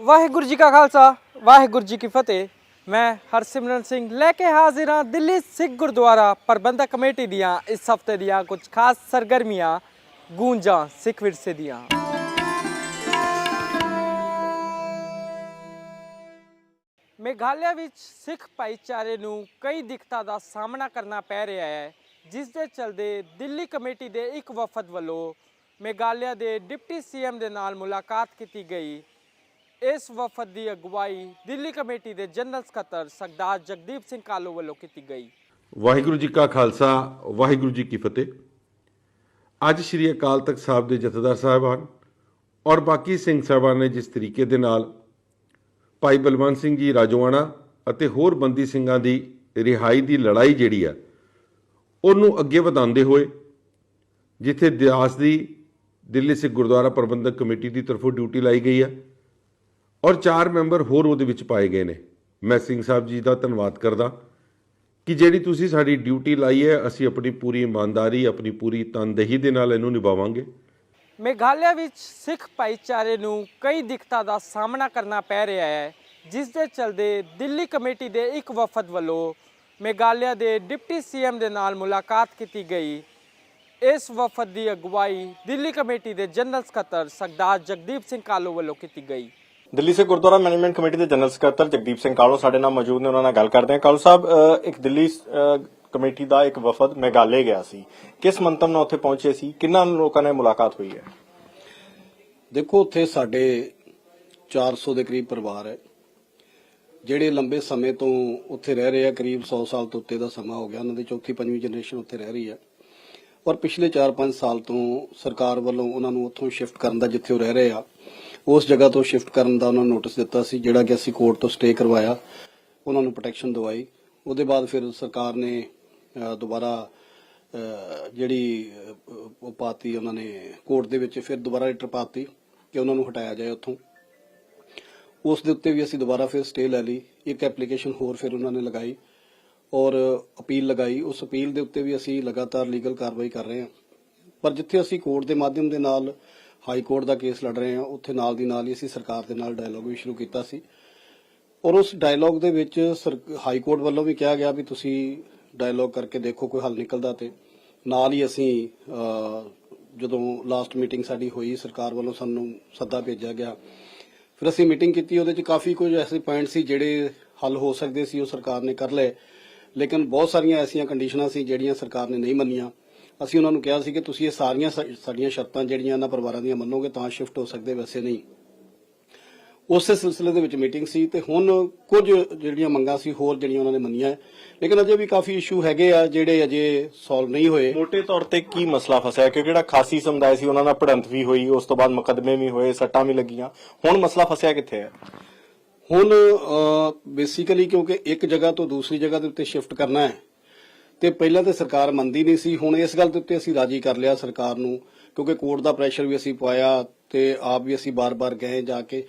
वाहिगुरू जी का खालसा वाहिगुरू जी की फतेह। मैं हरसिमरन सिंह लेके हाजिर हाँ दिल्ली सिख गुरुद्वारा प्रबंधक कमेटी दियाँ इस हफ्ते दियाँ कुछ खास सरगर्मियाँ गूंजा सिख विरसे दियाँ। मेघालय विच सिख भाईचारे नूं कई दिक्कतां दा सामना करना पै रहा है, जिस दे चलदे दिल्ली कमेटी दे एक वफद वालों मेघालय दे डिप्टी सीएम दे नाल मुलाकात की गई। इस वफद की अगवाई दिल्ली कमेटी के जनरल सकत्तर सरदार जगदीप सिंह कालो वालों की गई। वाहिगुरू जी का खालसा वाहिगुरू जी की फतेह। ਅੱਜ ਸ਼੍ਰੀ ਅਕਾਲ ਤਖਤ ਸਾਹਿਬ ਦੇ ਜਥੇਦਾਰ ਸਾਹਿਬਾਨ ਔਰ ਬਾਕੀ ਸਿੰਘ ਸਾਹਿਬਾਨ ਨੇ ਜਿਸ ਤਰੀਕੇ ਦੇ ਨਾਲ ਭਾਈ ਬਲਵੰਤ ਸਿੰਘ ਜੀ ਰਾਜੋਆਣਾ ਅਤੇ ਹੋਰ ਬੰਦੀ ਸਿੰਘਾਂ ਦੀ ਰਿਹਾਈ ਦੀ ਲੜਾਈ ਜਿਹੜੀ ਆ ਉਹਨੂੰ ਅੱਗੇ ਵਧਾਉਂਦੇ ਹੋਏ ਜਿੱਥੇ ਦਿਆਸ ਦੀ ਦਿੱਲੀ ਸਿੱਖ ਗੁਰਦੁਆਰਾ ਪ੍ਰਬੰਧਕ ਕਮੇਟੀ ਦੀ ਤਰਫੋਂ ਡਿਊਟੀ ਲਾਈ ਗਈ ਆ ਔਰ 4 ਮੈਂਬਰ ਹੋਰ ਉਹਦੇ ਵਿੱਚ ਪਾਏ ਗਏ ਨੇ। ਮੈਂ ਸਿੰਘ ਸਾਹਿਬ ਜੀ ਦਾ ਧੰਨਵਾਦ ਕਰਦਾ कि ਜਿਹੜੀ ਤੁਸੀਂ ਸਾਡੀ ਡਿਊਟੀ ਲਾਈ ਹੈ ਅਸੀਂ ਆਪਣੀ ਪੂਰੀ ਇਮਾਨਦਾਰੀ ਆਪਣੀ ਪੂਰੀ ਤਨਦੇਹੀ ਦੇ ਨਾਲ ਇਹਨੂੰ ਨਿਭਾਵਾਂਗੇ। मेघालय विच सिख भाईचारे नूं कई दिक्कतां दा सामना करना पै रहा है, जिस दे चलदे दिल्ली कमेटी दे एक वफद वालों मेघालय दे डिप्टी सीएम दे नाल मुलाकात की गई। इस वफद की अगवाई दिल्ली कमेटी के जनरल सकत्तर सरदार जगदीप सिंह कालो वालों की गई। ਦਿੱਲੀ ਸੇ ਗੁਰਦੁਆਰਾ ਮੈਨੇਜਮੈਂਟ ਕਮੇਟੀ ਦੇ ਜਨਰਲ ਸਕੱਤਰ ਜਗਦੀਪ ਸਿੰਘ ਕਾਲੋ ਸਾਡੇ ਨਾਲ ਮੌਜੂਦ ਨੇ, ਉਹਨਾਂ ਨਾਲ ਗੱਲ ਕਰਦੇ ਹਾਂ। ਕਾਲੋ ਸਾਹਿਬ, ਇੱਕ ਦਿੱਲੀ ਕਮੇਟੀ ਦਾ ਇੱਕ ਵਫਦ ਮੇਘਾਲय ਗਿਆ ਸੀ, ਕਿਸ ਮੰਤਵ ਨਾਲ ਉੱਥੇ ਪਹੁੰਚੇ ਸੀ, ਕਿੰਨਾਂ ਲੋਕਾਂ ਨਾਲ ਮੁਲਾਕਾਤ ਹੋਈ ਹੈ? ਦੇਖੋ, ਉੱਥੇ ਸਾਡੇ 400 ਦੇ ਕਰੀਬ ਪਰਿਵਾਰ ਹੈ ਜਿਹੜੇ ਲੰਬੇ ਸਮੇਂ ਤੋਂ ਉੱਥੇ ਰਹਿ ਰਹੇ ਆ। ਕਰੀਬ 100 ਸਾਲ ਤੋਂ ਉੱਤੇ ਦਾ ਸਮਾਂ ਹੋ ਗਿਆ, ਉਹਨਾਂ ਦੀ ਚੌਥੀ ਪੰਜਵੀਂ ਜਨਰੇਸ਼ਨ ਉੱਥੇ ਰਹਿ ਰਹੀ ਹੈ ਔਰ ਪਿਛਲੇ 4-5 ਸਾਲ ਤੋਂ ਸਰਕਾਰ ਵੱਲੋਂ ਉਹਨਾਂ ਨੂੰ ਉੱਥੋਂ ਸ਼ਿਫਟ ਕਰਨ ਦਾ, ਜਿੱਥੇ ਉਹ ਰਹਿ ਰਹੇ ਆ ਉਸ ਜਗ੍ਹਾ ਤੋਂ ਸ਼ਿਫਟ ਕਰਨ ਦਾ ਉਹਨਾਂ ਨੂੰ ਨੋਟਿਸ ਦਿੱਤਾ ਸੀ, ਜਿਹੜਾ ਕਿ ਅਸੀਂ ਕੋਰਟ ਤੋਂ ਸਟੇ ਕਰਵਾਇਆ, ਉਹਨਾਂ ਨੂੰ ਪ੍ਰੋਟੈਕਸ਼ਨ ਦਵਾਈ। ਉਹਦੇ ਬਾਅਦ ਫਿਰ ਸਰਕਾਰ ਨੇ ਦੁਬਾਰਾ ਜਿਹੜੀ ਉਹ ਪਾਤੀ, ਉਹਨਾਂ ਨੇ ਕੋਰਟ ਦੇ ਵਿੱਚ ਫਿਰ ਦੁਬਾਰਾ ਲੈਟਰ ਪਾਤੀ ਕਿ ਉਹਨਾਂ ਨੂੰ ਹਟਾਇਆ ਜਾਏ ਉੱਥੋਂ। ਉਸ ਦੇ ਉੱਤੇ ਵੀ ਅਸੀਂ ਦੁਬਾਰਾ ਫਿਰ ਸਟੇ ਲੈ ਲਈ। ਇੱਕ ਐਪਲੀਕੇਸ਼ਨ ਹੋਰ ਫਿਰ ਉਹਨਾਂ ਨੇ ਲਗਾਈ ਔਰ ਅਪੀਲ ਲਗਾਈ। ਉਸ ਅਪੀਲ ਦੇ ਉੱਤੇ ਵੀ ਅਸੀਂ ਲਗਾਤਾਰ ਲੀਗਲ ਕਾਰਵਾਈ ਕਰ ਰਹੇ ਹਾਂ। ਪਰ ਜਿੱਥੇ ਅਸੀਂ ਕੋਰਟ ਦੇ ਮਾਧਿਅਮ ਦੇ ਨਾਲ ਹਾਈ ਕੋਰਟ ਦਾ ਕੇਸ ਲੜ ਰਹੇ ਹਾਂ, ਉੱਥੇ ਨਾਲ ਦੀ ਨਾਲ ਹੀ ਅਸੀਂ ਸਰਕਾਰ ਦੇ ਨਾਲ ਡਾਇਲੋਗ ਵੀ ਸ਼ੁਰੂ ਕੀਤਾ ਸੀ ਔਰ ਉਸ ਡਾਇਲੋਗ ਦੇ ਵਿੱਚ ਹਾਈ ਕੋਰਟ ਵੱਲੋਂ ਵੀ ਕਿਹਾ ਗਿਆ ਵੀ ਤੁਸੀਂ ਡਾਇਲੋਗ ਕਰਕੇ ਦੇਖੋ ਕੋਈ ਹੱਲ ਨਿਕਲਦਾ। ਤੇ ਨਾਲ ਹੀ ਅਸੀਂ ਜਦੋਂ ਲਾਸਟ ਮੀਟਿੰਗ ਸਾਡੀ ਹੋਈ, ਸਰਕਾਰ ਵੱਲੋਂ ਸਾਨੂੰ ਸੱਦਾ ਭੇਜਿਆ ਗਿਆ, ਫਿਰ ਅਸੀਂ ਮੀਟਿੰਗ ਕੀਤੀ। ਉਹਦੇ 'ਚ ਕਾਫੀ ਕੁਝ ਐਸੇ ਪੁਆਇੰਟ ਸੀ ਜਿਹੜੇ ਹੱਲ ਹੋ ਸਕਦੇ ਸੀ, ਉਹ ਸਰਕਾਰ ਨੇ ਕਰ ਲਏ। ਲੇਕਿਨ ਬਹੁਤ ਸਾਰੀਆਂ ਐਸੀਆਂ ਕੰਡੀਸ਼ਨਾਂ ਸੀ ਜਿਹੜੀਆਂ ਸਰਕਾਰ ਨੇ ਨਹੀਂ ਮੰਨੀਆਂ। ਅਸੀਂ ਉਹਨਾਂ ਨੂੰ ਕਿਹਾ ਸੀ ਕਿ ਤੁਸੀਂ ਇਹ ਸਾਰੀਆਂ ਸਾਡੀਆਂ ਸ਼ਰਤਾਂ ਜਿਹੜੀਆਂ ਇਹਨਾਂ ਪਰਿਵਾਰਾਂ ਦੀਆਂ ਮੰਨੋਗੇ ਤਾਂ ਸ਼ਿਫਟ ਹੋ ਸਕਦੇ, ਵੈਸੇ ਨਹੀਂ। ਉਸੇ ਸਿਲਸਿਲੇ ਦੇ ਵਿੱਚ ਮੀਟਿੰਗ ਸੀ ਤੇ ਹੁਣ ਕੁਝ ਜਿਹੜੀਆਂ ਮੰਗਾਂ ਸੀ ਹੋਰ ਜਿਹੜੀਆਂ ਉਹਨਾਂ ਨੇ ਮੰਨੀਆਂ, ਲੇਕਿਨ ਅਜੇ ਵੀ ਕਾਫੀ ਇਸ਼ੂ ਹੈਗੇ ਆ ਜਿਹੜੇ ਅਜੇ ਸੋਲਵ ਨਹੀਂ ਹੋਏ। ਮੋਟੇ ਤੌਰ ਤੇ ਕੀ ਮਸਲਾ ਫਸਿਆ? ਕਿਉਂਕਿ ਜਿਹੜਾ ਖਾਸੀ ਸਮੁਦਾਇ ਸੀ ਉਹਨਾਂ ਨਾਲ ਭਿੜੰਤ ਵੀ ਹੋਈ, ਉਸ ਤੋਂ ਬਾਅਦ ਮੁਕੱਦਮੇ ਵੀ ਹੋਏ, ਸੱਟਾਂ ਵੀ ਲੱਗੀਆਂ। ਹੁਣ ਮਸਲਾ ਫਸਿਆ ਕਿੱਥੇ ਹੈ? ਹੁਣ ਬੇਸਿਕਲੀ ਕਿਉਂਕਿ ਇੱਕ ਜਗ੍ਹਾ ਤੋਂ ਦੂਸਰੀ ਜਗ੍ਹਾ ਦੇ ਉੱਤੇ ਸ਼ਿਫਟ ਕਰਨਾ ਹੈ ਤੇ ਪਹਿਲਾਂ ਤੇ ਸਰਕਾਰ ਮੰਨਦੀ ਨਹੀਂ ਸੀ। ਹੁਣ ਇਸ ਗੱਲ ਦੇ ਉੱਤੇ ਅਸੀਂ ਰਾਜੀ ਕਰ ਲਿਆ ਸਰਕਾਰ ਨੂੰ, ਕਿਉਂਕਿ ਕੋਰਟ ਦਾ ਪ੍ਰੈਸ਼ਰ ਵੀ ਅਸੀਂ ਪਾਇਆ ਤੇ ਆਪ ਵੀ ਅਸੀਂ ਬਾਰ-ਬਾਰ ਗਏ ਜਾ ਕੇ,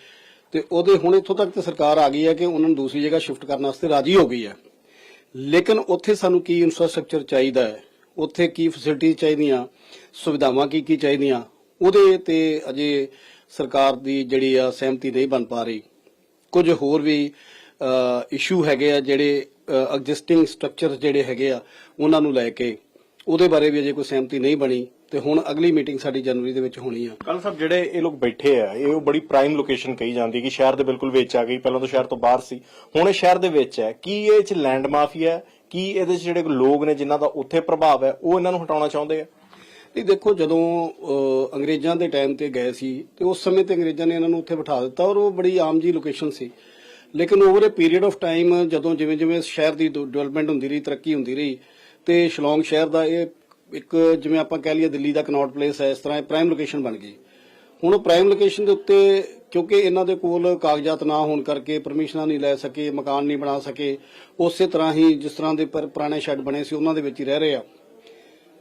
ਤੇ ਉਹਦੇ ਹੁਣ ਇੱਥੋਂ ਤੱਕ ਤੇ ਸਰਕਾਰ ਆ ਗਈ ਹੈ ਕਿ ਉਹਨਾਂ ਨੂੰ ਦੂਸਰੀ ਜਗ੍ਹਾ ਸ਼ਿਫਟ ਕਰਨ ਵਾਸਤੇ ਰਾਜੀ ਹੋ ਗਈ ਹੈ। ਲੇਕਿਨ ਉੱਥੇ ਸਾਨੂੰ ਕੀ ਇਨਫਰਾਸਟ੍ਰਕਚਰ ਚਾਹੀਦਾ ਹੈ, ਉੱਥੇ ਕੀ ਫੈਸਿਲਿਟੀ ਚਾਹੀਦੀਆਂ, ਸੁਵਿਧਾਵਾਂ ਕੀ ਚਾਹੀਦੀਆਂ, ਉਹਦੇ ਤੇ ਅਜੇ ਸਰਕਾਰ ਦੀ ਜਿਹੜੀ ਆ ਸਹਿਮਤੀ ਨਹੀਂ ਬਣ ਪਾ ਰਹੀ। ਕੁਝ ਹੋਰ ਵੀ ਇਸ਼ੂ ਹੈਗੇ ਆ ਜਿਹੜੇ ਐਗਜ਼ਿਸਟਿੰਗ ਸਟਰਕਚਰ ਜਿਹੜੇ ਹੈਗੇ ਆ ਉਹਨਾਂ ਨੂੰ ਲੈ ਕੇ, ਉਹਦੇ ਬਾਰੇ ਵੀ ਅਜੇ ਕੋਈ ਸਹਿਮਤੀ ਨਹੀਂ ਬਣੀ ਤੇ ਹੁਣ ਅਗਲੀ ਮੀਟਿੰਗ ਸਾਡੀ ਜਨਵਰੀ ਦੇ ਵਿੱਚ ਹੋਣੀ ਆ। ਕੱਲ ਸਾਹਿਬ, ਜਿਹੜੇ ਇਹ ਲੋਕ ਬੈਠੇ ਆ, ਇਹ ਬੜੀ ਪ੍ਰਾਈਮ ਲੋਕੇਸ਼ਨ ਕਹੀ ਜਾਂਦੀ ਕਿ ਸ਼ਹਿਰ ਦੇ ਬਿਲਕੁਲ ਵਿੱਚ ਆ ਗਈ, ਪਹਿਲਾਂ ਤਾਂ ਸ਼ਹਿਰ ਤੋਂ ਬਾਹਰ ਸੀ, ਹੁਣ ਇਹ ਸ਼ਹਿਰ ਦੇ ਵਿੱਚ ਹੈ। ਕੀ ਇਹ 'ਚ ਲੈਂਡ ਮਾਫੀਆ ਹੈ? ਕੀ ਇਹਦੇ 'ਚ ਜਿਹੜੇ ਲੋਕ ਨੇ ਜਿਨ੍ਹਾਂ ਦਾ ਉੱਥੇ ਪ੍ਰਭਾਵ ਹੈ ਉਹ ਇਹਨਾਂ ਨੂੰ ਹਟਾਉਣਾ ਚਾਹੁੰਦੇ ਆ? ਨਹੀਂ, ਦੇਖੋ, ਜਦੋਂ ਅੰਗਰੇਜ਼ਾਂ ਦੇ ਟਾਈਮ ਤੇ ਗਏ ਸੀ ਤੇ ਉਸ ਸਮੇਂ ਤੇ ਅੰਗਰੇਜ਼ਾਂ ਨੇ ਇਹਨਾਂ ਨੂੰ ਉੱਥੇ ਬਿਠਾ ਦਿੱਤਾ ਔਰ ਉਹ ਬੜੀ ਆਮ ਜੀ ਲੋਕੇਸ਼ਨ ਸੀ। ਲੇਕਿਨ over A period of time ਜਦੋਂ ਜਿਵੇਂ ਸ਼ਹਿਰ ਦੀ ਡਿਵੈਲਪਮੈਂਟ ਹੁੰਦੀ ਰਹੀ, ਤਰੱਕੀ ਹੁੰਦੀ ਰਹੀ, ਤੇ ਸ਼ਿਲੌਂਗ ਸ਼ਹਿਰ ਦਾ ਇਹ ਇੱਕ, ਜਿਵੇਂ ਆਪਾਂ ਕਹਿ ਲਈਏ ਦਿੱਲੀ ਦਾ ਕਨੌਟ ਪਲੇਸ ਹੈ, ਇਸ ਤਰ੍ਹਾਂ ਇਹ ਪ੍ਰਾਈਮ ਲੋਕੇਸ਼ਨ ਬਣ ਗਈ। ਹੁਣ ਉਹ ਪ੍ਰਾਈਮ ਲੋਕੇਸ਼ਨ ਦੇ ਉੱਤੇ ਕਿਉਂਕਿ ਇਹਨਾਂ ਦੇ ਕੋਲ ਕਾਗਜ਼ਾਤ ਨਾ ਹੋਣ ਕਰਕੇ ਪਰਮਿਸ਼ਨਾਂ ਨਹੀਂ ਲੈ ਸਕੇ, ਮਕਾਨ ਨਹੀਂ ਬਣਾ ਸਕੇ, ਉਸੇ ਤਰ੍ਹਾਂ ਹੀ ਜਿਸ ਤਰ੍ਹਾਂ ਦੇ ਪੁਰਾਣੇ ਸ਼ੈੱਡ ਬਣੇ ਸੀ ਉਹਨਾਂ ਦੇ ਵਿੱਚ ਹੀ ਰਹਿ ਰਹੇ ਆ।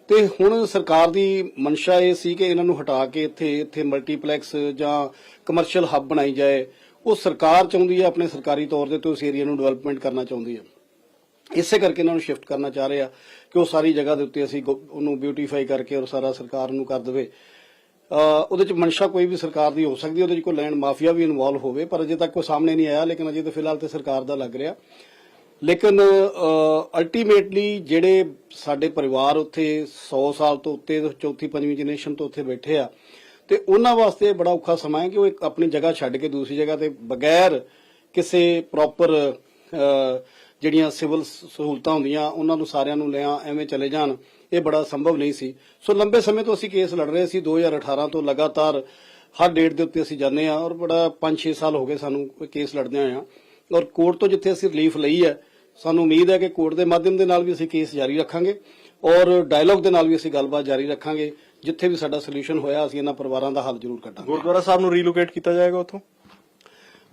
ਤੇ ਹੁਣ ਸਰਕਾਰ ਦੀ ਮਨਸ਼ਾ ਇਹ ਸੀ ਕਿ ਇਹਨਾਂ ਨੂੰ ਹਟਾ ਕੇ ਇੱਥੇ ਮਲਟੀਪਲੈਕਸ ਜਾਂ ਕਮਰਸ਼ੀਅਲ ਹੱਬ ਬਣਾਈ ਜਾਏ। ਉਹ ਸਰਕਾਰ ਚਾਹੁੰਦੀ ਹੈ ਆਪਣੇ ਸਰਕਾਰੀ ਤੌਰ ਤੇ ਉਸ ਏਰੀਆ ਨੂੰ ਡਿਵੈਲਪਮੈਂਟ ਕਰਨਾ ਚਾਹੁੰਦੀ ਹੈ। ਇਸੇ ਕਰਕੇ ਇਹਨਾਂ ਨੂੰ ਸ਼ਿਫਟ ਕਰਨਾ ਚਾਹ ਰਹੇ ਆ ਕਿ ਉਹ ਸਾਰੀ ਜਗ੍ਹਾ ਦੇ ਉੱਤੇ ਅਸੀਂ ਉਹਨੂੰ ਬਿਊਟੀਫਾਈ ਕਰਕੇ ਔਰ ਸਾਰਾ ਸਰਕਾਰ ਨੂੰ ਕਰ ਦੇਵੇ। ਉਹਦੇ ਚ ਮਨਸ਼ਾ ਕੋਈ ਵੀ ਸਰਕਾਰ ਦੀ ਹੋ ਸਕਦੀ, ਉਹਦੇ ਚ ਕੋਈ ਲੈਂਡ ਮਾਫੀਆ ਵੀ ਇਨਵੋਲਵ ਹੋਵੇ, ਪਰ ਅਜੇ ਤੱਕ ਕੋਈ ਸਾਹਮਣੇ ਨਹੀਂ ਆਇਆ। ਲੇਕਿਨ ਅਜੇ ਤਾਂ ਫਿਲਹਾਲ ਤੇ ਸਰਕਾਰ ਦਾ ਲੱਗ ਰਿਹਾ। ਲੇਕਿਨ ਅਲਟੀਮੇਟਲੀ ਜਿਹੜੇ ਸਾਡੇ ਪਰਿਵਾਰ ਉੱਥੇ 100 ਸਾਲ ਤੋਂ ਉੱਤੇ ਚੌਥੀ ਪੰਜਵੀਂ ਜਨਰੇਸ਼ਨ ਤੋਂ ਉੱਥੇ ਬੈਠੇ ਆ, ਤੇ ਉਹਨਾਂ ਵਾਸਤੇ ਬੜਾ ਔਖਾ ਸਮਾਂ ਹੈ ਕਿ ਉਹ ਇੱਕ ਆਪਣੀ ਜਗ੍ਹਾ ਛੱਡ ਕੇ ਦੂਸਰੀ ਜਗ੍ਹਾ ਤੇ ਬਗੈਰ ਕਿਸੇ ਪ੍ਰੋਪਰ ਜਿਹੜੀਆਂ ਸਿਵਲ ਸਹੂਲਤਾਂ ਹੁੰਦੀਆਂ ਉਹਨਾਂ ਨੂੰ ਸਾਰਿਆਂ ਨੂੰ ਲਿਆ ਐਵੇਂ ਚਲੇ ਜਾਣ, ਇਹ ਬੜਾ ਸੰਭਵ ਨਹੀਂ ਸੀ। ਸੋ ਲੰਬੇ ਸਮੇਂ ਤੋਂ ਅਸੀਂ ਕੇਸ ਲੜ ਰਹੇ ਸੀ। 2018 ਤੋਂ ਲਗਾਤਾਰ ਹਰ ਡੇਟ ਦੇ ਉੱਤੇ ਅਸੀਂ ਜਾਂਦੇ ਹਾਂ, ਔਰ ਬੜਾ 5-6 ਸਾਲ ਹੋ ਗਏ ਸਾਨੂੰ ਕੇਸ ਲੜਦੇ ਆਏ ਹਾਂ। ਔਰ ਕੋਰਟ ਤੋਂ ਜਿੱਥੇ ਅਸੀਂ ਰਿਲੀਫ ਲਈ ਹੈ, ਸਾਨੂੰ ਉਮੀਦ ਹੈ ਕਿ ਕੋਰਟ ਦੇ ਮਾਧਿਅਮ ਦੇ ਨਾਲ ਵੀ ਅਸੀਂ ਕੇਸ ਜਾਰੀ ਰੱਖਾਂਗੇ ਔਰ ਡਾਇਲੌਗ ਦੇ ਨਾਲ ਵੀ ਅਸੀਂ ਗੱਲਬਾਤ ਜਾਰੀ ਰੱਖਾਂਗੇ। ਜਿੱਥੇ ਵੀ ਸਾਡਾ ਸੋਲੂਸ਼ਨ ਹੋਇਆ ਅਸੀਂ ਇਹਨਾਂ ਪਰਿਵਾਰਾਂ ਦਾ ਹੱਲ ਜ਼ਰੂਰ ਕੱਢਾਂਗੇ। ਗੁਰਦੁਆਰਾ ਸਾਹਿਬ ਨੂੰ ਰੀਲੋਕੇਟ ਕੀਤਾ ਜਾਏਗਾ ਉੱਥੋਂ?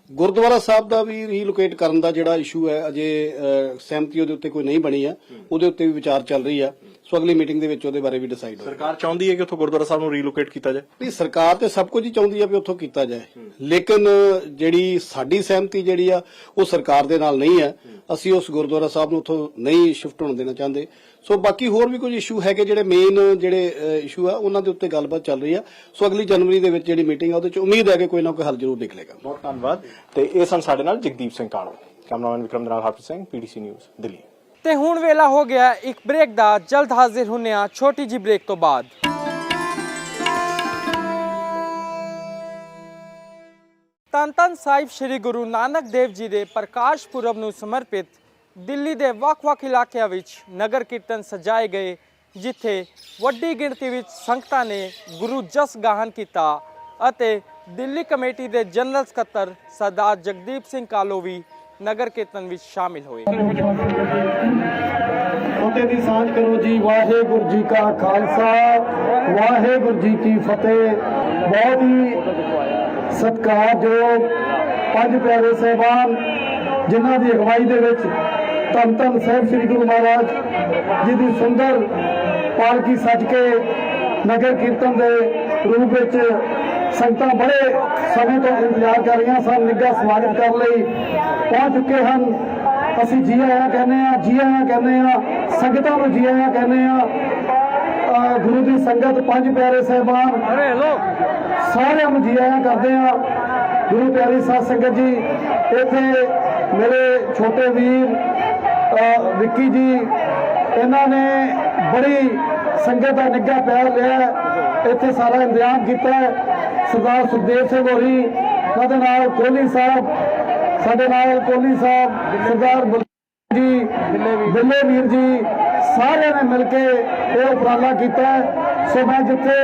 ਗੁਰਦੁਆਰਾ ਸਾਹਿਬ ਦਾ ਵੀ ਰੀਲੋਕੇਟ ਕਰਨ ਦਾ ਜਿਹੜਾ ਇਸ਼ੂ ਹੈ, ਅਜੇ ਸਹਿਮਤੀ ਉਹਦੇ ਉੱਤੇ ਕੋਈ ਨਹੀਂ ਬਣੀ ਹੈ, ਉਹਦੇ ਉੱਤੇ ਵੀ ਵਿਚਾਰ ਚੱਲ ਰਹੀ ਹੈ। ਸੋ ਅਗਲੀ ਮੀਟਿੰਗ ਦੇ ਵਿੱਚ ਉਹਦੇ ਬਾਰੇ ਵੀ ਡਿਸਾਈਡ ਹੋਵੇਗਾ। ਸਰਕਾਰ ਚਾਹੁੰਦੀ ਹੈ ਕਿ ਉੱਥੋਂ ਗੁਰਦੁਆਰਾ ਸਾਹਿਬ ਨੂੰ ਰੀਲੋਕੇਟ ਕੀਤਾ ਜਾਏ? ਨਹੀਂ, ਸਰਕਾਰ ਤੇ ਸਭ ਕੁਝ ਹੀ ਚਾਹੁੰਦੀ ਹੈ ਵੀ ਉੱਥੋਂ ਕੀਤਾ ਜਾਏ, ਲੇਕਿਨ ਜਿਹੜੀ ਸਾਡੀ ਸਹਿਮਤੀ ਜਿਹੜੀ ਆ ਉਹ ਸਰਕਾਰ ਦੇ ਨਾਲ ਨਹੀਂ ਹੈ। ਅਸੀਂ ਉਸ ਗੁਰਦੁਆਰਾ ਸਾਹਿਬ ਨੂੰ ਉੱਥੋਂ ਨਹੀਂ ਸ਼ਿਫਟ ਹੋਣ ਦੇਣਾ ਚਾਹੁੰਦੇ। ਸੋ ਬਾਕੀ ਹੋਰ ਵੀ ਕੁਝ ਇਸ਼ੂ ਹੈਗੇ ਜਿਹੜੇ ਮੇਨ ਜਿਹੜੇ ਇਸ਼ੂ ਆ ਉਹਨਾਂ ਦੇ ਉੱਤੇ ਗੱਲਬਾਤ ਚੱਲ ਰਹੀ ਆ। ਸੋ ਅਗਲੀ ਜਨਵਰੀ ਦੇ ਵਿੱਚ ਜਿਹੜੀ ਮੀਟਿੰਗ ਆ ਉਹਦੇ ਚ ਉਮੀਦ ਹੈ ਕਿ ਕੋਈ ਨਾ ਕੋਈ ਹੱਲ ਜ਼ਰੂਰ ਨਿਕਲੇਗਾ। ਬਹੁਤ ਧੰਨਵਾਦ। ਤੇ ਇਹ ਸਨ ਸਾਡੇ ਨਾਲ ਜਗਦੀਪ ਸਿੰਘ ਕਾਣੋ, ਕੈਮਰਾਮੈਨ ਵਿਕਰਮ ਦੇ ਨਾਲ ਹਰਪ੍ਰੀਤ ਸਿੰਘ, PTC ਨਿਊਜ਼ ਦਿੱਲੀ। ਤੇ ਹੁਣ ਵੇਲਾ ਹੋ ਗਿਆ ਇੱਕ ਬ੍ਰੇਕ ਦਾ। ਜਲਦ ਹਾਜ਼ਰ ਹੁੰਨੇ ਆ ਛੋਟੀ ਜੀ ਬ੍ਰੇਕ ਤੋਂ ਬਾਅਦ। ਧੰਨ ਧੰਨ ਸਾਹਿਬ ਸ੍ਰੀ ਗੁਰੂ ਨਾਨਕ ਦੇਵ ਜੀ ਦੇ ਪ੍ਰਕਾਸ਼ ਪੁਰਬ ਨੂੰ ਸਮਰਪਿਤ ਦਿੱਲੀ ਦੇ ਵੱਖ-ਵੱਖ ਇਲਾਕਿਆਂ ਵਿੱਚ ਨਗਰ ਕੀਰਤਨ ਸਜਾਏ ਗਏ, ਜਿੱਥੇ ਵੱਡੀ ਗਿਣਤੀ ਵਿੱਚ ਸੰਗਤਾਂ ਨੇ ਗੁਰੂ ਜਸ ਗਾਹਨ ਕੀਤਾ ਅਤੇ ਦਿੱਲੀ ਕਮੇਟੀ ਦੇ ਜਨਰਲ ਸਕੱਤਰ ਸਰਦਾਰ ਜਗਦੀਪ ਸਿੰਘ ਕਾਲੋ ਵੀ ਨਗਰ ਕੀਰਤਨ ਵਿੱਚ ਸ਼ਾਮਿਲ ਹੋਏ। ਫਤਿਹ ਦੀ ਸਾਂਝ ਕਰੋ ਜੀ। ਵਾਹਿਗੁਰੂ ਜੀ ਕਾ ਖਾਲਸਾ, ਵਾਹਿਗੁਰੂ ਜੀ ਕੀ ਫਤਿਹ। ਬਹੁਤ ਹੀ ਸਤਿਕਾਰਯੋਗ ਪੰਜ ਪਿਆਰੇ ਸਾਹਿਬਾਨ, ਜਿਨ੍ਹਾਂ ਦੀ ਅਗਵਾਈ ਦੇ ਵਿੱਚ ਧੰਨ ਧੰਨ ਸਾਹਿਬ ਸ੍ਰੀ ਗੁਰੂ ਮਹਾਰਾਜ ਜੀ ਦੀ ਸੁੰਦਰ ਪਾਲਕੀ ਸੱਜ ਕੇ ਨਗਰ ਕੀਰਤਨ ਦੇ ਰੂਪ ਵਿੱਚ ਸੰਗਤਾਂ ਬੜੇ ਸਮੇਂ ਤੋਂ ਇੰਤਜ਼ਾਰ ਕਰ ਰਹੀਆਂ ਸਨ, ਨਿੱਘਾ ਸਵਾਗਤ ਕਰਨ ਲਈ ਪਹੁੰਚ ਚੁੱਕੇ ਹਨ। ਅਸੀਂ ਜੀ ਆਇਆਂ ਕਹਿੰਦੇ ਹਾਂ, ਜੀ ਆਇਆਂ ਕਹਿੰਦੇ ਹਾਂ, ਸੰਗਤਾਂ ਨੂੰ ਜੀ ਆਇਆਂ ਕਹਿੰਦੇ ਹਾਂ। ਗੁਰੂ ਦੀ ਸੰਗਤ, ਪੰਜ ਪਿਆਰੇ ਸਾਹਿਬਾਨ, ਸਾਰਿਆਂ ਨੂੰ ਜੀ ਆਇਆਂ ਕਰਦੇ ਹਾਂ। ਗੁਰੂ ਪਿਆਰੀ ਸਾਧ ਸੰਗਤ ਜੀ, ਇੱਥੇ ਮੇਰੇ ਛੋਟੇ ਵੀਰ ਵਿੱਕੀ ਜੀ, ਇਹਨਾਂ ਨੇ ਬੜੀ ਸੰਗਤ ਦਾ ਨਿੱਘਾ ਪਿਆਰ ਲਿਆ, ਇੱਥੇ ਸਾਰਾ ਇੰਤਜ਼ਾਮ ਕੀਤਾ ਹੈ। ਸਰਦਾਰ ਸੁਖਦੇਵ ਸਿੰਘ ਹੋਰੀ, ਉਹਦੇ ਨਾਲ ਕੋਹਲੀ ਸਾਹਿਬ, ਸਾਡੇ ਨਾਲ ਕੋਹਲੀ ਸਾਹਿਬ, ਸਰਦਾਰ ਜੀ, ਬਿੱਲੇ ਵੀਰ ਜੀ, ਸਾਰਿਆਂ ਨੇ ਮਿਲ ਕੇ ਇਹ ਉਪਰਾਲਾ ਕੀਤਾ ਹੈ। ਸੋ ਮੈਂ ਜਿੱਥੇ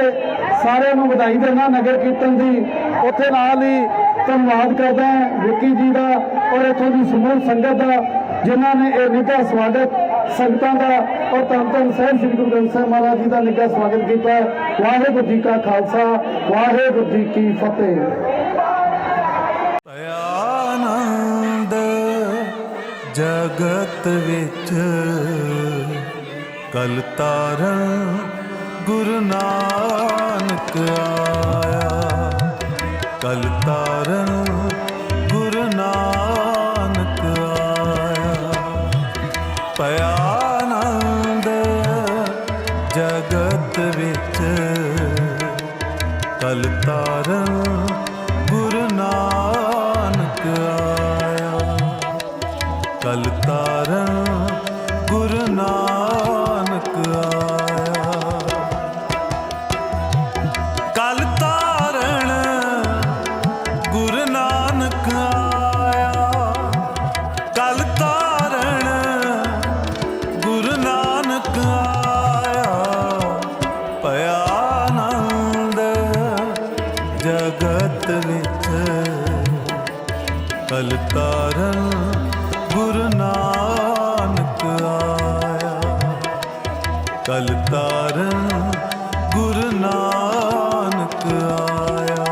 ਸਾਰਿਆਂ ਨੂੰ ਵਧਾਈ ਦਿੰਦਾ ਨਗਰ ਕੀਰਤਨ ਦੀ, ਉੱਥੇ ਨਾਲ ਹੀ ਧੰਨਵਾਦ ਕਰਦਾ ਵਿੱਕੀ ਜੀ ਦਾ ਔਰ ਇੱਥੋਂ ਦੀ ਸਮੂਹ ਸੰਗਤ ਦਾ, ਜਿਨ੍ਹਾਂ ਨੇ ਇਹ ਨਿੱਘਾ ਸਵਾਗਤ ਸੰਗਤਾਂ ਦਾ ਔਰ ਧੰਨ ਧੰਨ ਸਾਹਿਬ ਸ੍ਰੀ ਗੁਰੂ ਗ੍ਰੰਥ ਸਾਹਿਬ ਮਹਾਰਾਜ ਜੀ ਦਾ ਨਿੱਘਾ ਸਵਾਗਤ ਕੀਤਾ। ਵਾਹਿਗੁਰੂ ਜੀ ਕਾ ਖਾਲਸਾ, ਵਾਹਿਗੁਰੂ ਜੀ ਕੀ ਫਤਿਹ। ਆਨੰਦ ਜਗਤ ਵਿੱਚ ਕਲ ਤਾਰਨ ਗੁਰੂ ਨਾਨਕ ਆਇਆ, ਕਲ ਤਾਰਨ ਗੁਰੂ ਨਾਨਕ ਆਇਆ। ਪਿਆ ਆਨੰਦ ਜਗਤ ਵਿੱਚ ਕਲ ਤਾਰਨ ਗੁਰੂ ਨਾਨਕ ਆਇਆ, ਕਲ ਤਾਰਨ ਗੁਰੂ ਨਾਨਕ ਆਇਆ। ਕਲ ਤਾਰਨ ਗੁਰੂ ਨਾਨਕ ਆਇਆ, ਕਲ ਤਾਰਨ ਗੁਰੂ ਨਾਨਕ ਆਇਆ। ਪਿਆ ਆਨੰਦ ਜਗਤ ਵਿੱਚ ਕਲ ਤਾਰਨ ਗੁਰੂ ਨਾਨਕ ਆਇਆ, ਕਲ ਤਾਰਨ ਗੁਰੂ ਨਾਨਕ ਆਇਆ।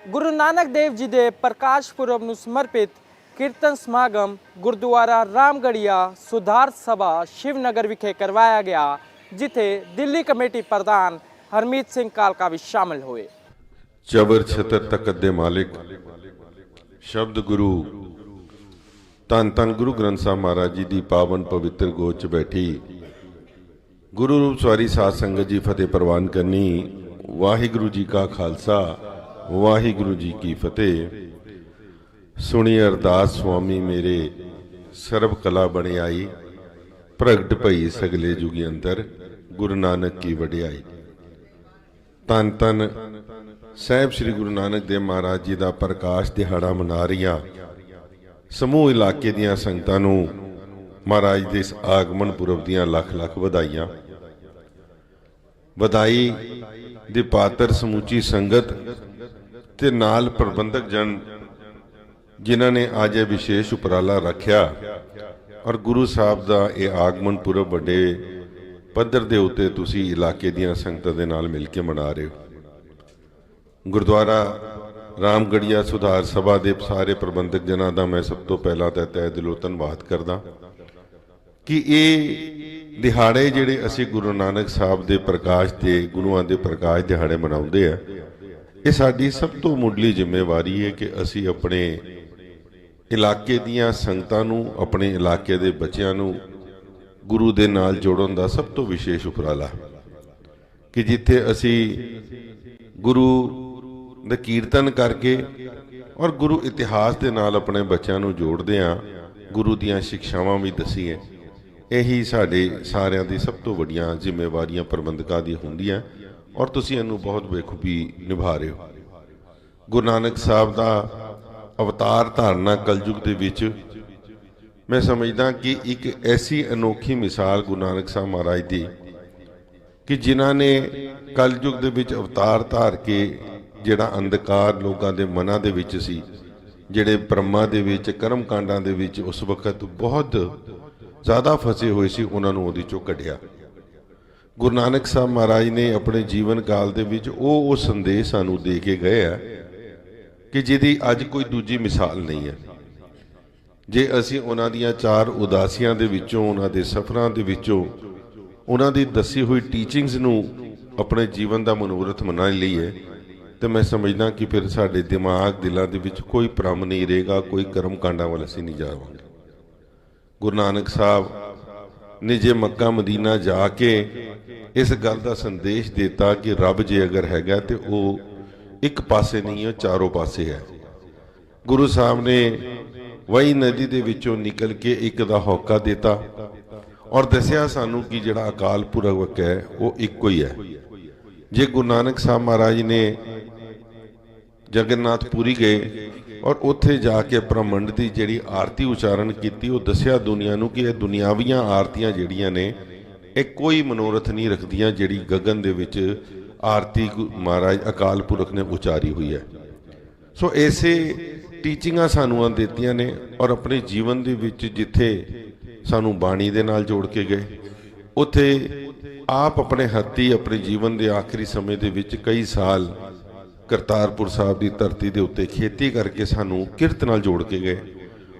ਗੁਰੂ ਨਾਨਕ ਦੇਵ ਜੀ ਦੇ ਪ੍ਰਕਾਸ਼ ਪੁਰਬ ਨੂੰ ਸਮਰਪਿਤ ਕੀਰਤਨ ਸਮਾਗਮ ਗੁਰਦੁਆਰਾ ਰਾਮਗੜੀਆ ਸੁਧਾਰ ਸਭਾ ਸ਼ਿਵਨਗਰ ਵਿਖੇ ਕਰਵਾਇਆ ਗਿਆ, ਜਿੱਥੇ ਦਿੱਲੀ ਕਮੇਟੀ ਪ੍ਰਧਾਨ ਹਰਮੀਤ ਸਿੰਘ ਕਾਲਕਾ ਵੀ ਸ਼ਾਮਿਲ ਹੋਏ। ਚਬਰ ਛਤਰ ਤਖਤ ਦੇ ਮਾਲਿਕ ਸ਼ਬਦ ਗੁਰੂ ਧੰਨ ਧੰਨ ਗੁਰੂ ਗ੍ਰੰਥ ਸਾਹਿਬ ਮਹਾਰਾਜ ਜੀ ਦੀ ਪਾਵਨ ਪਵਿੱਤਰ ਗੋਦ 'ਚ ਬੈਠੀ ਗੁਰੂ ਰੂਪ ਸਵਾਰੀ ਸਾਧ ਸੰਗਤ ਜੀ ਫਤਿਹ ਪ੍ਰਵਾਨ ਕਰਨੀ। ਵਾਹਿਗੁਰੂ ਜੀ ਕਾ ਖਾਲਸਾ ਵਾਹਿਗੁਰੂ ਜੀ ਕੀ ਫਤਿਹ। ਸੁਣੀ ਅਰਦਾਸ ਸੁਆਮੀ ਮੇਰੇ ਸਰਬ ਕਲਾ ਬਣਿਆਈ, ਪ੍ਰਗਟ ਭਈ ਸਗਲੇ ਜੁਗੀ ਅੰਦਰ, ਗੁਰੂ ਨਾਨਕ ਕੀ ਵਡਿਆਈ। ਧੰਨ ਧੰਨ ਸਾਹਿਬ ਸ੍ਰੀ ਗੁਰੂ ਨਾਨਕ ਦੇਵ ਮਹਾਰਾਜ ਜੀ ਦਾ ਪ੍ਰਕਾਸ਼ ਦਿਹਾੜਾ ਮਨਾ ਰਹੀਆਂ ਸਮੂਹ ਇਲਾਕੇ ਦੀਆਂ ਸੰਗਤਾਂ ਨੂੰ ਮਹਾਰਾਜ ਦੇ ਇਸ ਆਗਮਨ ਪੁਰਬ ਦੀਆਂ ਲੱਖ ਲੱਖ ਵਧਾਈਆਂ। ਵਧਾਈ ਦੇ ਪਾਤਰ ਸਮੁੱਚੀ ਸੰਗਤ ਤੇ ਨਾਲ ਪ੍ਰਬੰਧਕ ਜਨ ਜਿਨ੍ਹਾਂ ਨੇ ਅੱਜ ਇਹ ਵਿਸ਼ੇਸ਼ ਉਪਰਾਲਾ ਰੱਖਿਆ ਔਰ ਗੁਰੂ ਸਾਹਿਬ ਦਾ ਇਹ ਆਗਮਨ ਪੁਰਬ ਵੱਡੇ ਪੱਧਰ ਦੇ ਉੱਤੇ ਤੁਸੀਂ ਇਲਾਕੇ ਦੀਆਂ ਸੰਗਤਾਂ ਦੇ ਨਾਲ ਮਿਲ ਕੇ ਮਨਾ ਰਹੇ ਹੋ। ਗੁਰਦੁਆਰਾ ਰਾਮਗੜੀਆ ਸੁਧਾਰ ਸਭਾ ਦੇ ਸਾਰੇ ਪ੍ਰਬੰਧਕ ਜਨਾਂ ਦਾ ਮੈਂ ਸਭ ਤੋਂ ਪਹਿਲਾਂ ਤਾਂ ਤਹਿ ਦਿਲੋਂ ਧੰਨਵਾਦ ਕਰਦਾ ਕਿ ਇਹ ਦਿਹਾੜੇ ਜਿਹੜੇ ਅਸੀਂ ਗੁਰੂ ਨਾਨਕ ਸਾਹਿਬ ਦੇ ਪ੍ਰਕਾਸ਼ ਦੇ ਗੁਰੂਆਂ ਦੇ ਪ੍ਰਕਾਸ਼ ਦਿਹਾੜੇ ਮਨਾਉਂਦੇ ਆ, ਇਹ ਸਾਡੀ ਸਭ ਤੋਂ ਮੁੱਢਲੀ ਜ਼ਿੰਮੇਵਾਰੀ ਹੈ ਕਿ ਅਸੀਂ ਆਪਣੇ ਇਲਾਕੇ ਦੀਆਂ ਸੰਗਤਾਂ ਨੂੰ, ਆਪਣੇ ਇਲਾਕੇ ਦੇ ਬੱਚਿਆਂ ਨੂੰ ਗੁਰੂ ਦੇ ਨਾਲ ਜੋੜਨ ਦਾ ਸਭ ਤੋਂ ਵਿਸ਼ੇਸ਼ ਉਪਰਾਲਾ ਕਿ ਜਿੱਥੇ ਅਸੀਂ ਗੁਰੂ ਦਾ ਕੀਰਤਨ ਕਰਕੇ ਔਰ ਗੁਰੂ ਇਤਿਹਾਸ ਦੇ ਨਾਲ ਆਪਣੇ ਬੱਚਿਆਂ ਨੂੰ ਜੋੜਦੇ ਹਾਂ, ਗੁਰੂ ਦੀਆਂ ਸਿੱਖਿਆਵਾਂ ਵੀ ਦਸੀਏ। ਇਹੀ ਸਾਡੇ ਸਾਰਿਆਂ ਦੀ ਸਭ ਤੋਂ ਵੱਡੀਆਂ ਜ਼ਿੰਮੇਵਾਰੀਆਂ ਪ੍ਰਬੰਧਕਾਂ ਦੀ ਹੁੰਦੀਆਂ ਔਰ ਤੁਸੀਂ ਇਹਨੂੰ ਬਹੁਤ ਬਖੂਬੀ ਨਿਭਾ ਰਹੇ ਹੋ। ਗੁਰੂ ਨਾਨਕ ਸਾਹਿਬ ਦਾ ਅਵਤਾਰ ਧਾਰਨਾ ਕਲਯੁਗ ਦੇ ਵਿੱਚ ਮੈਂ ਸਮਝਦਾ ਕਿ ਇੱਕ ਐਸੀ ਅਨੋਖੀ ਮਿਸਾਲ ਗੁਰੂ ਨਾਨਕ ਸਾਹਿਬ ਮਹਾਰਾਜ ਦੀ ਕਿ ਜਿਨ੍ਹਾਂ ਨੇ ਕਲਯੁਗ ਦੇ ਵਿੱਚ ਅਵਤਾਰ ਧਾਰ ਕੇ ਜਿਹੜਾ ਅੰਧਕਾਰ ਲੋਕਾਂ ਦੇ ਮਨਾਂ ਦੇ ਵਿੱਚ ਸੀ, ਜਿਹੜੇ ਬ੍ਰਹਮਾ ਦੇ ਵਿੱਚ ਕਰਮ ਕਾਂਡਾਂ ਦੇ ਵਿੱਚ ਉਸ ਵਕਤ ਬਹੁਤ ਜ਼ਿਆਦਾ ਫਸੇ ਹੋਏ ਸੀ, ਉਹਨਾਂ ਨੂੰ ਉਹਦੇ ਚੋਂ ਕੱਢਿਆ। ਗੁਰੂ ਨਾਨਕ ਸਾਹਿਬ ਮਹਾਰਾਜ ਨੇ ਆਪਣੇ ਜੀਵਨ ਕਾਲ ਦੇ ਵਿੱਚ ਉਹ ਸੰਦੇਸ਼ ਸਾਨੂੰ ਦੇ ਕੇ ਗਏ ਆ ਕਿ ਜਿਹਦੀ ਅੱਜ ਕੋਈ ਦੂਜੀ ਮਿਸਾਲ ਨਹੀਂ ਹੈ। ਜੇ ਅਸੀਂ ਉਹਨਾਂ ਦੀਆਂ ਚਾਰ ਉਦਾਸੀਆਂ ਦੇ ਵਿੱਚੋਂ, ਉਹਨਾਂ ਦੇ ਸਫ਼ਰਾਂ ਦੇ ਵਿੱਚੋਂ ਉਹਨਾਂ ਦੀ ਦੱਸੀ ਹੋਈ ਟੀਚਿੰਗਸ ਨੂੰ ਆਪਣੇ ਜੀਵਨ ਦਾ ਮਨੋਰਥ ਬਣਾ ਲਈਏ ਤੇ ਮੈਂ ਸਮਝਦਾ ਕਿ ਫਿਰ ਸਾਡੇ ਦਿਮਾਗ ਦਿਲਾਂ ਦੇ ਵਿੱਚ ਕੋਈ ਭਰਮ ਨਹੀਂ ਰਹੇਗਾ, ਕੋਈ ਕਰਮ ਕਾਂਡਾਂ ਵੱਲ ਅਸੀਂ ਨਹੀਂ ਜਾਵਾਂਗੇ। ਗੁਰੂ ਨਾਨਕ ਸਾਹਿਬ ਨੇ ਜੇ ਮੱਕਾ ਮਦੀਨਾ ਜਾ ਕੇ ਇਸ ਗੱਲ ਦਾ ਸੰਦੇਸ਼ ਦਿੱਤਾ ਕਿ ਰੱਬ ਜੇ ਅਗਰ ਹੈਗਾ ਤੇ ਉਹ ਇੱਕ ਪਾਸੇ ਨਹੀਂ ਹੈ, ਚਾਰੋਂ ਪਾਸੇ ਹੈ। ਗੁਰੂ ਸਾਹਿਬ ਨੇ ਵਹੀ ਨਦੀ ਦੇ ਵਿੱਚੋਂ ਨਿਕਲ ਕੇ ਇੱਕ ਦਾ ਹੋਕਾ ਦਿੱਤਾ ਔਰ ਦੱਸਿਆ ਸਾਨੂੰ ਕਿ ਜਿਹੜਾ ਅਕਾਲ ਪੁਰਖ ਹੈ ਉਹ ਇੱਕੋ ਹੀ ਹੈ। ਜੇ ਗੁਰੂ ਨਾਨਕ ਸਾਹਿਬ ਮਹਾਰਾਜ ਨੇ ਜਗਨਨਾਥਪੁਰੀ ਗਏ ਔਰ ਉੱਥੇ ਜਾ ਕੇ ਬ੍ਰਹਮੰਡ ਦੀ ਜਿਹੜੀ ਆਰਤੀ ਉਚਾਰਨ ਕੀਤੀ, ਉਹ ਦੱਸਿਆ ਦੁਨੀਆ ਨੂੰ ਕਿ ਇਹ ਦੁਨਿਆਵੀਆਂ ਆਰਤੀਆਂ ਜਿਹੜੀਆਂ ਨੇ ਇਹ ਕੋਈ ਮਨੋਰਥ ਨਹੀਂ ਰੱਖਦੀਆਂ, ਜਿਹੜੀ ਗਗਨ ਦੇ ਵਿੱਚ ਆਰਤੀ ਮਹਾਰਾਜ ਅਕਾਲ ਪੁਰਖ ਨੇ ਉਚਾਰੀ ਹੋਈ ਹੈ। ਸੋ ਐਸੇ ਟੀਚਿੰਗਾਂ ਸਾਨੂੰ ਦਿੱਤੀਆਂ ਨੇ ਔਰ ਆਪਣੇ ਜੀਵਨ ਦੇ ਵਿੱਚ ਜਿੱਥੇ ਸਾਨੂੰ ਬਾਣੀ ਦੇ ਨਾਲ ਜੋੜ ਕੇ ਗਏ, ਉੱਥੇ ਆਪ ਆਪਣੇ ਹੱਥੀਂ ਆਪਣੇ ਜੀਵਨ ਦੇ ਆਖਰੀ ਸਮੇਂ ਦੇ ਵਿੱਚ ਕਈ ਸਾਲ ਕਰਤਾਰਪੁਰ ਸਾਹਿਬ ਦੀ ਧਰਤੀ ਦੇ ਉੱਤੇ ਖੇਤੀ ਕਰਕੇ ਸਾਨੂੰ ਕਿਰਤ ਨਾਲ ਜੋੜ ਕੇ ਗਏ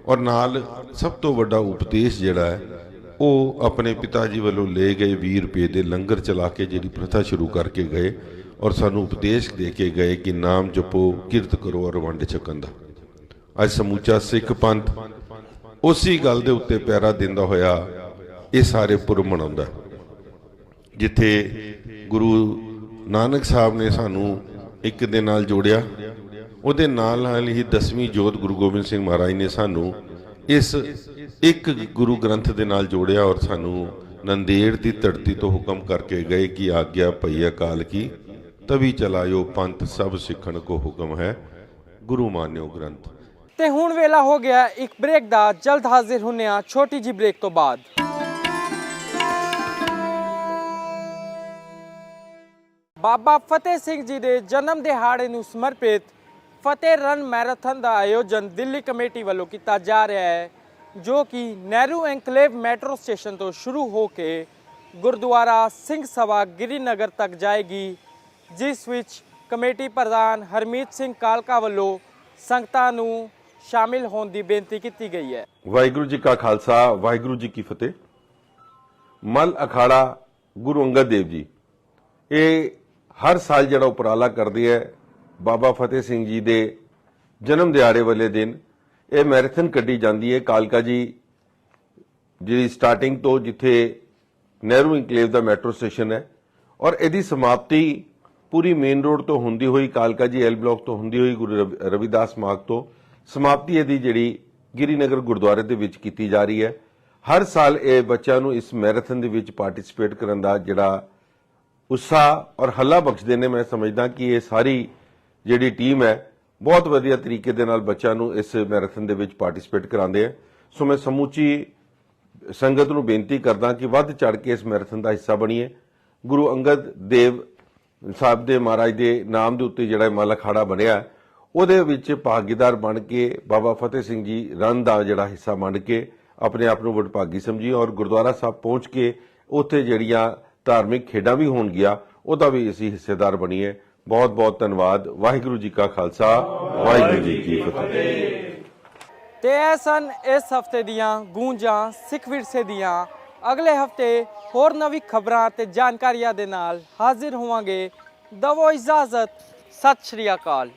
ਔਰ ਨਾਲ ਸਭ ਤੋਂ ਵੱਡਾ ਉਪਦੇਸ਼ ਜਿਹੜਾ ਹੈ ਉਹ ਆਪਣੇ ਪਿਤਾ ਜੀ ਵੱਲੋਂ ਲਏ ਗਏ 20 ਰੁਪਏ ਦੇ ਲੰਗਰ ਚਲਾ ਕੇ ਜਿਹੜੀ ਪ੍ਰਥਾ ਸ਼ੁਰੂ ਕਰਕੇ ਗਏ ਔਰ ਸਾਨੂੰ ਉਪਦੇਸ਼ ਦੇ ਕੇ ਗਏ ਕਿ ਨਾਮ ਜਪੋ, ਕਿਰਤ ਕਰੋ ਔਰ ਵੰਡ ਛਕਣ ਦਾ। ਅੱਜ ਸਮੂਚਾ ਸਿੱਖ ਪੰਥ ਉਸੇ ਗੱਲ ਦੇ ਉੱਤੇ ਪਹਿਰਾ ਦਿੰਦਾ ਹੋਇਆ ਇਹ ਸਾਰੇ ਪੁਰਬ ਮਨਾਉਂਦਾ, ਜਿੱਥੇ ਗੁਰੂ ਨਾਨਕ ਸਾਹਿਬ ਨੇ ਸਾਨੂੰ ਇੱਕ ਦੇ ਨਾਲ ਜੋੜਿਆ, ਉਹਦੇ ਨਾਲ ਨਾਲ ਹੀ 10ਵੀਂ ਜੋਤ ਗੁਰੂ ਗੋਬਿੰਦ ਸਿੰਘ ਮਹਾਰਾਜ ਨੇ ਸਾਨੂੰ ਇਸ ਇੱਕ ਗੁਰੂ ਗ੍ਰੰਥ ਦੇ ਨਾਲ ਜੋੜਿਆ ਔਰ ਸਾਨੂੰ ਨੰਦੇੜ ਦੀ ਧਰਤੀ ਤੋਂ ਹੁਕਮ ਕਰਕੇ ਗਏ ਕਿ ਆਗਿਆ ਭਈ ਅਕਾਲ ਕੀ, ਤभी ਚਲਾਇਓ ਪੰਥ ਸਭ ਸਿੱਖਣ ਕੋ ਹੁਕਮ ਹੈ, ਗੁਰੂ ਮਾਨਿਓ ਗ੍ਰੰਥ। ਤੇ ਹੁਣ ਵੇਲਾ ਹੋ ਗਿਆ ਇੱਕ ਬ੍ਰੇਕ ਦਾ। ਜਲਦ ਹਾਜ਼ਰ ਹੁੰਨੇ ਆ ਛੋਟੀ ਜੀ ਬ੍ਰੇਕ ਤੋਂ ਬਾਅਦ। ਬਾਬਾ ਫਤਿਹ ਸਿੰਘ ਜੀ ਦੇ ਜਨਮ ਦਿਹਾੜੇ ਨੂੰ ਸਮਰਪਿਤ ਫਤਿਹ ਰਨ ਮੈਰਾਥਨ ਦਾ ਆਯੋਜਨ ਦਿੱਲੀ ਕਮੇਟੀ ਵੱਲੋਂ ਕੀਤਾ ਜਾ ਰਿਹਾ ਹੈ, ਜੋ ਕਿ ਨਹਿਰੂ ਐਨਕਲੇਵ ਮੈਟਰੋ ਸਟੇਸ਼ਨ ਤੋਂ ਸ਼ੁਰੂ ਹੋ ਕੇ ਗੁਰਦੁਆਰਾ ਸਿੰਘ ਸਭਾ ਗਿਰੀਨਗਰ ਤੱਕ ਜਾਏਗੀ, ਜਿਸ ਵਿੱਚ ਕਮੇਟੀ ਪ੍ਰਧਾਨ ਹਰਮੀਤ ਸਿੰਘ ਕਾਲਕਾ ਵੱਲੋਂ ਸੰਗਤਾਂ ਨੂੰ ਸ਼ਾਮਿਲ ਹੋਣ ਦੀ ਬੇਨਤੀ ਕੀਤੀ ਗਈ ਹੈ। ਵਾਹਿਗੁਰੂ ਜੀ ਕਾ ਖਾਲਸਾ ਵਾਹਿਗੁਰੂ ਜੀ ਕੀ ਫਤਿਹ। ਮਲ ਅਖਾੜਾ ਗੁਰੂ ਅੰਗਦ ਦੇਵ ਜੀ ਇਹ ਹਰ ਸਾਲ ਜਿਹੜਾ ਉਪਰਾਲਾ ਕਰਦੇ ਹੈ ਬਾਬਾ ਫਤਿਹ ਸਿੰਘ ਜੀ ਦੇ ਜਨਮ ਦਿਹਾੜੇ ਵਾਲੇ ਦਿਨ ਇਹ ਮੈਰਾਥਨ ਕੱਢੀ ਜਾਂਦੀ ਹੈ। ਕਾਲਕਾ ਜੀ ਜਿਹੜੀ ਸਟਾਰਟਿੰਗ ਤੋਂ ਜਿੱਥੇ ਨਹਿਰੂ ਇਨਕਲੇਵ ਦਾ ਮੈਟਰੋ ਸਟੇਸ਼ਨ ਹੈ ਔਰ ਇਹਦੀ ਸਮਾਪਤੀ ਪੂਰੀ ਮੇਨ ਰੋਡ ਤੋਂ ਹੁੰਦੀ ਹੋਈ ਕਾਲਕਾ ਜੀ ਐਲ ਬਲਾਕ ਤੋਂ ਹੁੰਦੀ ਹੋਈ ਗੁਰੂ ਰਵਿਦਾਸ ਮਾਰਗ ਤੋਂ ਸਮਾਪਤੀ ਇਹਦੀ ਜਿਹੜੀ ਗਿਰੀਨਗਰ ਗੁਰਦੁਆਰੇ ਦੇ ਵਿੱਚ ਕੀਤੀ ਜਾ ਰਹੀ ਹੈ। ਹਰ ਸਾਲ ਇਹ ਬੱਚਿਆਂ ਨੂੰ ਇਸ ਮੈਰਾਥਨ ਦੇ ਵਿੱਚ ਪਾਰਟਿਸਿਪੇਟ ਕਰਨ ਦਾ ਜਿਹੜਾ ਉਤਸ਼ਾਹ ਔਰ ਹੱਲਾ ਬਖਸ਼ਦੇ ਨੇ। ਮੈਂ ਸਮਝਦਾ ਕਿ ਇਹ ਸਾਰੀ ਜਿਹੜੀ ਟੀਮ ਹੈ ਬਹੁਤ ਵਧੀਆ ਤਰੀਕੇ ਦੇ ਨਾਲ ਬੱਚਿਆਂ ਨੂੰ ਇਸ ਮੈਰਾਥਨ ਦੇ ਵਿੱਚ ਪਾਰਟਿਸਿਪੇਟ ਕਰਾਉਂਦੇ ਆ। ਸੋ ਮੈਂ ਸਮੁੱਚੀ ਸੰਗਤ ਨੂੰ ਬੇਨਤੀ ਕਰਦਾ ਕਿ ਵੱਧ ਚੜ ਕੇ ਇਸ ਮੈਰਾਥਨ ਦਾ ਹਿੱਸਾ ਬਣੀਏ। ਗੁਰੂ ਅੰਗਦ ਦੇਵ ਸਾਹਿਬ ਦੇ ਮਹਾਰਾਜ ਦੇ ਨਾਮ ਦੇ ਉੱਤੇ ਜਿਹੜਾ ਮੱਲ ਅਖਾੜਾ ਬਣਿਆ ਉਹਦੇ ਵਿੱਚ ਭਾਗੀਦਾਰ ਬਣ ਕੇ ਬਾਬਾ ਫਤਿਹ ਸਿੰਘ ਜੀ ਰਨ ਦਾ ਜਿਹੜਾ ਹਿੱਸਾ ਮੰਨ ਕੇ ਆਪਣੇ ਆਪ ਨੂੰ ਵਡਭਾਗੀ ਸਮਝੀ ਔਰ ਗੁਰਦੁਆਰਾ ਸਾਹਿਬ ਪਹੁੰਚ ਕੇ ਉੱਥੇ ਜਿਹੜੀਆਂ ਧਾਰਮਿਕ ਖੇਡਾਂ ਵੀ ਹੋਣਗੀਆਂ ਉਹਦਾ ਵੀ ਅਸੀਂ ਹਿੱਸੇਦਾਰ ਬਣੀਏ। ਬਹੁਤ ਬਹੁਤ ਧੰਨਵਾਦ। ਵਾਹਿਗੁਰੂ ਜੀ ਕਾ ਖਾਲਸਾ, ਵਾਹਿਗੁਰੂ ਜੀ ਕੀ ਫਤਿਹ। ਤੇ ਇਹ ਸਨ ਇਸ ਹਫਤੇ ਦੀਆਂ ਗੂੰਜਾਂ ਸਿੱਖ ਵਿਰਸੇ ਦੀਆਂ। ਅਗਲੇ ਹਫਤੇ ਹੋਰ ਨਵੀਂ ਖਬਰਾਂ ਤੇ ਜਾਣਕਾਰੀਆਂ ਦੇ ਨਾਲ ਹਾਜ਼ਰ ਹੋਵਾਂਗੇ। ਦਵੋ ਇਜਾਜ਼ਤ। ਸਤਿ ਸ਼੍ਰੀ ਅਕਾਲ।